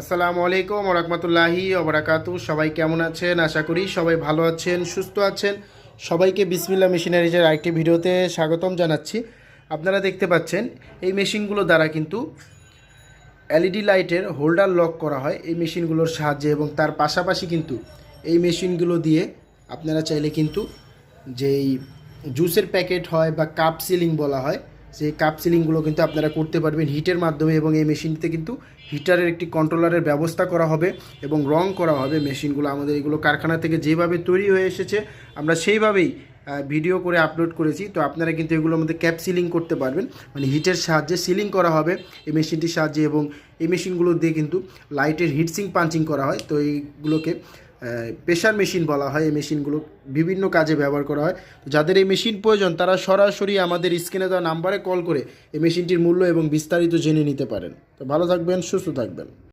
আসসালামু আলাইকুম ওয়া রাহমাতুল্লাহি ওয়া বারাকাতুহু। সবাই কেমন আছেন? আশা করি সবাই ভালো আছেন, সুস্থ আছেন। সবাইকে বিসমিল্লাহ মেশিনারিজের আরেকটি ভিডিওতে স্বাগতম জানাচ্ছি। আপনারা দেখতে পাচ্ছেন এই মেশিনগুলো দ্বারা কিন্তু এলইডি লাইটের হোল্ডার লক করা হয় এই মেশিনগুলোর সাহায্যে, এবং তার পাশাপাশি কিন্তু এই মেশিনগুলো দিয়ে আপনারা চাইলে কিন্তু যেই জুসের প্যাকেট হয় বা কাপ সিলিং বলা হয়, সেই কাপ সিলিংগুলো কিন্তু আপনারা করতে পারবেন হিটের মাধ্যমে। এবং এই মেশিনটিতে কিন্তু হিটারের একটি কন্ট্রোলারের ব্যবস্থা করা হবে এবং রং করা হবে মেশিনগুলো। আমাদের এগুলো কারখানা থেকে যেভাবে তৈরি হয়ে এসেছে আমরা সেইভাবেই ভিডিও করে আপলোড করেছি। তো আপনারা কিন্তু এগুলোর মধ্যে ক্যাপ সিলিং করতে পারবেন, মানে হিটের সাহায্যে সিলিং করা হবে এই মেশিনটির সাহায্যে। এবং এই মেশিনগুলো দিয়ে কিন্তু লাইটের হিটসিং পাঞ্চিং করা হয়। তো এইগুলোকে প্রেশার মেশিন বলা হয়। এই মেশিনগুলো বিভিন্ন কাজে ব্যবহার করা হয়। তো যাদের এই মেশিন প্রয়োজন তারা সরাসরি আমাদের স্ক্রিনে দেওয়া নাম্বারে কল করে এই মেশিনটির মূল্য এবং বিস্তারিত জেনে নিতে পারেন। তো ভালো থাকবেন, সুস্থ থাকবেন।